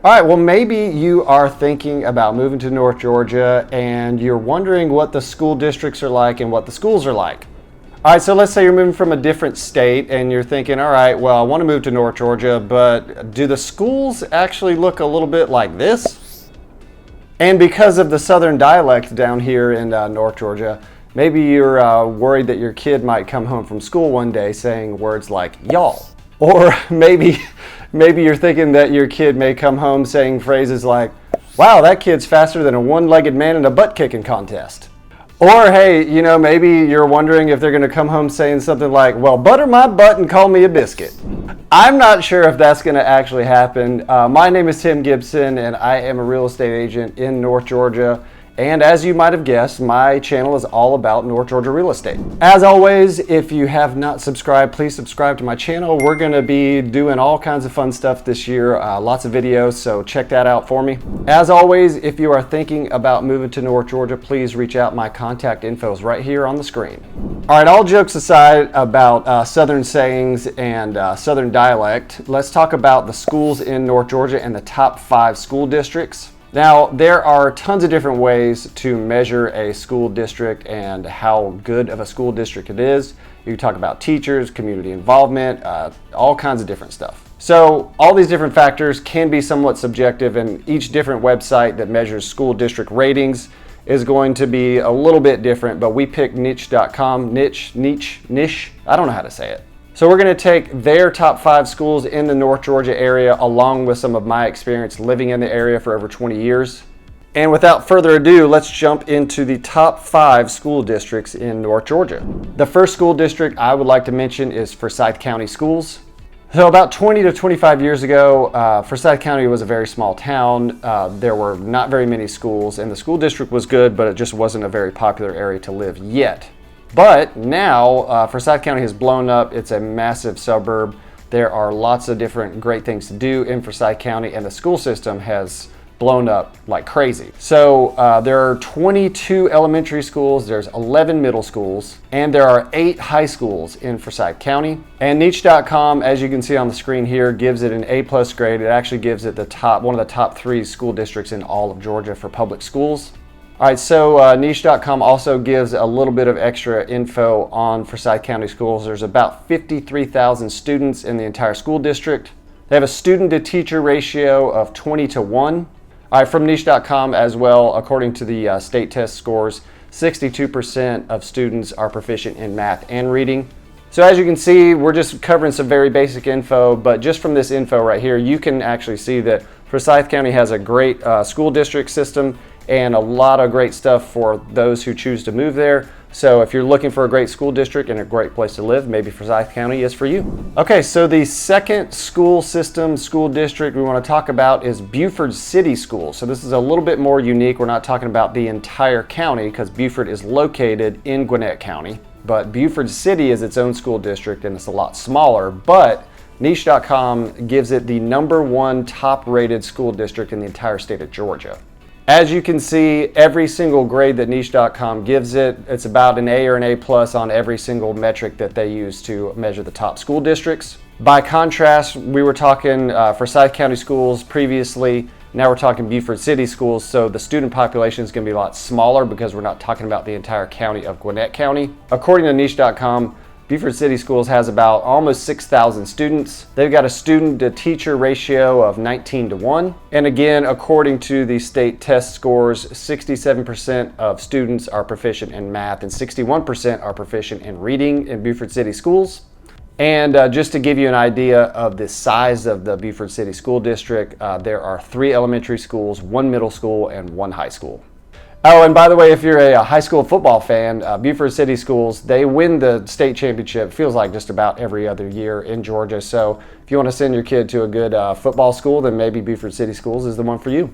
All right, well, maybe you are thinking about moving to North Georgia and you're wondering what the school districts are like and what the schools are like. All right, so let's say you're moving from a different state and you're thinking, all right, well, I want to move to North Georgia, but do the schools actually look a little bit like this? And because of the southern dialect down here in North Georgia, maybe you're worried that your kid might come home from school one day saying words like y'all. Or maybe you're thinking that your kid may come home saying phrases like, wow, that kid's faster than a one-legged man in a butt-kicking contest. Or hey, maybe you're wondering if they're going to come home saying something like, well, butter my butt and call me a biscuit. I'm not sure if that's going to actually happen. My name is Tim Gibson, and I am a real estate agent in North Georgia. And as you might have guessed, my channel is all about North Georgia real estate. As always, if you have not subscribed, please subscribe to my channel. We're going to be doing all kinds of fun stuff this year, lots of videos, so check that out for me. As always, if you are thinking about moving to North Georgia, please reach out. My contact info is right here on the screen. All right, all jokes aside about Southern sayings and Southern dialect, let's talk about the schools in North Georgia and the top 5 school districts. Now, there are tons of different ways to measure a school district and how good of a school district it is. You can talk about teachers, community involvement, all kinds of different stuff. So all these different factors can be somewhat subjective, and each different website that measures school district ratings is going to be a little bit different, but we picked niche.com, niche, I don't know how to say it. So we're going to take their top 5 schools in the North Georgia area along with some of my experience living in the area for over 20 years. And without further ado, let's jump into the top 5 school districts in North Georgia. The first school district I would like to mention is Forsyth County Schools. So about 20 to 25 years ago, Forsyth County was a very small town. There were not very many schools, and the school district was good, but it just wasn't a very popular area to live yet. But now Forsyth County has blown up. It's a massive suburb. There are lots of different great things to do in Forsyth County, and the school system has blown up like crazy. So there are 22 elementary schools, there's 11 middle schools, and there are 8 high schools in Forsyth County. And niche.com, as you can see on the screen here, gives it an A+ grade. It actually gives it one of the top 3 school districts in all of Georgia for public schools. All right, so niche.com also gives a little bit of extra info on Forsyth County schools. There's about 53,000 students in the entire school district. They have a student to teacher ratio of 20 to 1. All right, from niche.com as well, according to the state test scores, 62% of students are proficient in math and reading. So as you can see, we're just covering some very basic info, but just from this info right here, you can actually see that Forsyth County has a great school district system and a lot of great stuff for those who choose to move there. So if you're looking for a great school district and a great place to live, maybe Forsyth County is for you. Okay, so the second school district we want to talk about is Buford City Schools. So this is a little bit more unique. We're not talking about the entire county because Buford is located in Gwinnett County, but Buford City is its own school district and it's a lot smaller, but niche.com gives it the #1 top rated school district in the entire state of Georgia. As you can see, every single grade that niche.com gives it, it's about an A or an A+ on every single metric that they use to measure the top school districts. By contrast, we were talking Forsyth County schools previously. Now we're talking Buford City Schools, so the student population is going to be a lot smaller because we're not talking about the entire county of Gwinnett County. According to niche.com, Buford City Schools has about almost 6,000 students. They've got a student to teacher ratio of 19 to 1. And again, according to the state test scores, 67% of students are proficient in math and 61% are proficient in reading in Buford City Schools. And just to give you an idea of the size of the Buford City School District, there are 3 elementary schools, 1 middle school, and 1 high school. Oh, and by the way, if you're a high school football fan, Buford City Schools, they win the state championship, feels like just about every other year in Georgia. So if you want to send your kid to a good football school, then maybe Buford City Schools is the one for you.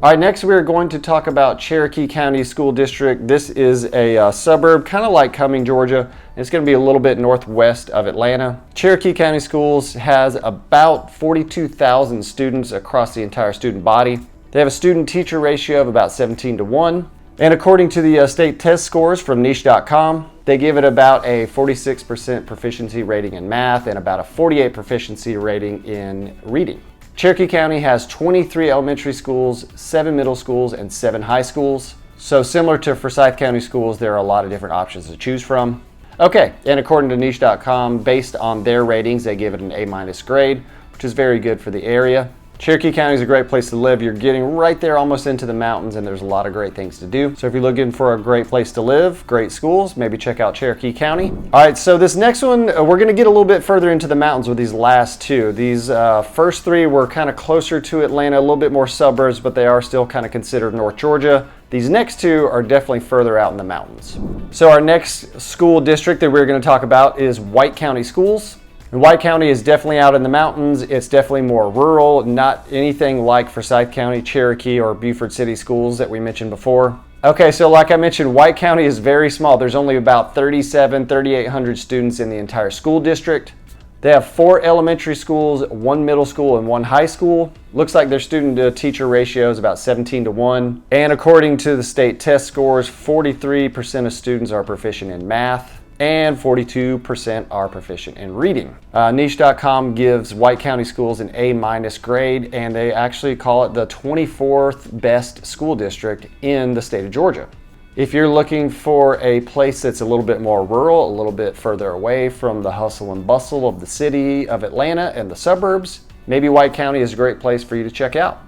All right, next we're going to talk about Cherokee County School District. This is a suburb, kind of like Cumming, Georgia. It's going to be a little bit northwest of Atlanta. Cherokee County Schools has about 42,000 students across the entire student body. They have a student-teacher ratio of about 17 to 1. And according to the state test scores from niche.com, they give it about a 46% proficiency rating in math and about a 48% proficiency rating in reading. Cherokee County has 23 elementary schools, 7 middle schools, and 7 high schools. So similar to Forsyth County schools, there are a lot of different options to choose from. Okay, and according to niche.com, based on their ratings, they give it an A- grade, which is very good for the area. Cherokee County is a great place to live. You're getting right there almost into the mountains, and there's a lot of great things to do. So if you're looking for a great place to live, great schools, maybe check out Cherokee County. All right, so this next one, we're gonna get a little bit further into the mountains with these last two. These first three were kind of closer to Atlanta, a little bit more suburbs, but they are still kind of considered North Georgia. These next two are definitely further out in the mountains. So our next school district that we're gonna talk about is White County Schools. And White County is definitely out in the mountains. It's definitely more rural, not anything like Forsyth County, Cherokee, or Buford City schools that we mentioned before. Okay, so like I mentioned, White County is very small. There's only about 3,800 students in the entire school district. They have 4 elementary schools, 1 middle school, and 1 high school. Looks like their student to teacher ratio is about 17-1. And according to the state test scores, 43% of students are proficient in math, and 42% are proficient in reading. Niche.com gives White County Schools an A- grade, and they actually call it the 24th best school district in the state of Georgia. If you're looking for a place that's a little bit more rural, a little bit further away from the hustle and bustle of the city of Atlanta and the suburbs, maybe White County is a great place for you to check out.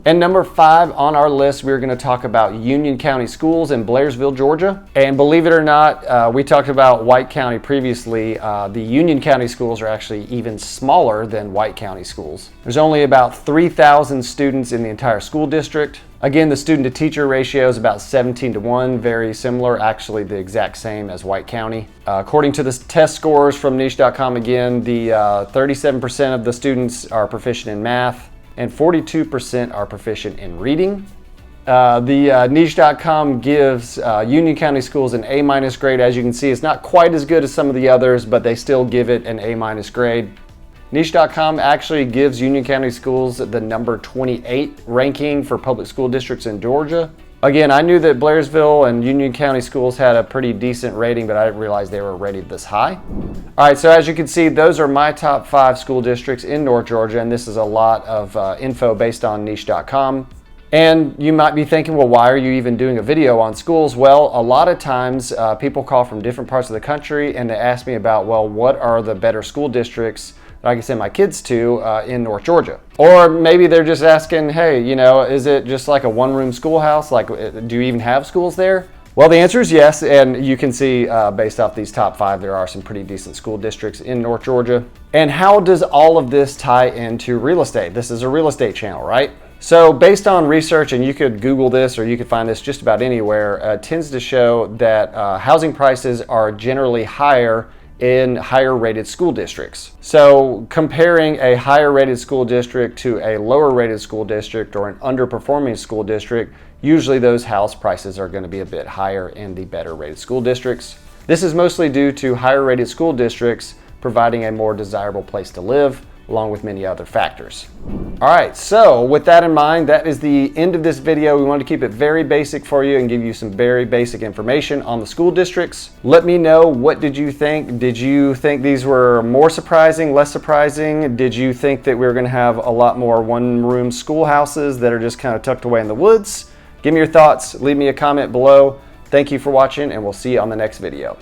And number 5 on our list, we're going to talk about Union County Schools in Blairsville, Georgia. And believe it or not, we talked about White County previously. The Union County schools are actually even smaller than White County schools. There's only about 3,000 students in the entire school district. Again, the student to teacher ratio is about 17-1, very similar, actually the exact same as White County. According to the test scores from niche.com, again, the 37% of the students are proficient in math, and 42% are proficient in reading. Niche.com gives Union County Schools an A- grade. As you can see, it's not quite as good as some of the others, but they still give it an A- grade. Niche.com actually gives Union County Schools the number 28 ranking for public school districts in Georgia. Again, I knew that Blairsville and Union County Schools had a pretty decent rating, but I didn't realize they were rated this high. All right, so as you can see, those are my top 5 school districts in North Georgia, and this is a lot of info based on niche.com. And you might be thinking, well, why are you even doing a video on schools? Well, a lot of times people call from different parts of the country and they ask me about, well, what are the better school districts that I can send my kids to in North Georgia? Or maybe they're just asking, hey, you know, is it just like a one-room schoolhouse? Like, do you even have schools there? Well, the answer is yes, and you can see based off these top 5, there are some pretty decent school districts in North Georgia. And how does all of this tie into real estate? This is a real estate channel, right? So based on research, and you could Google this or you could find this just about anywhere, it tends to show that housing prices are generally higher in higher rated school districts. So comparing a higher rated school district to a lower rated school district or an underperforming school district, usually those house prices are going to be a bit higher in the better rated school districts. This is mostly due to higher rated school districts providing a more desirable place to live, along with many other factors. All right, so with that in mind, that is the end of this video. We wanted to keep it very basic for you and give you some very basic information on the school districts. Let me know, what did you think? Did you think these were more surprising, less surprising? Did you think that we were gonna have a lot more one-room schoolhouses that are just kind of tucked away in the woods? Give me your thoughts, leave me a comment below. Thank you for watching, and we'll see you on the next video.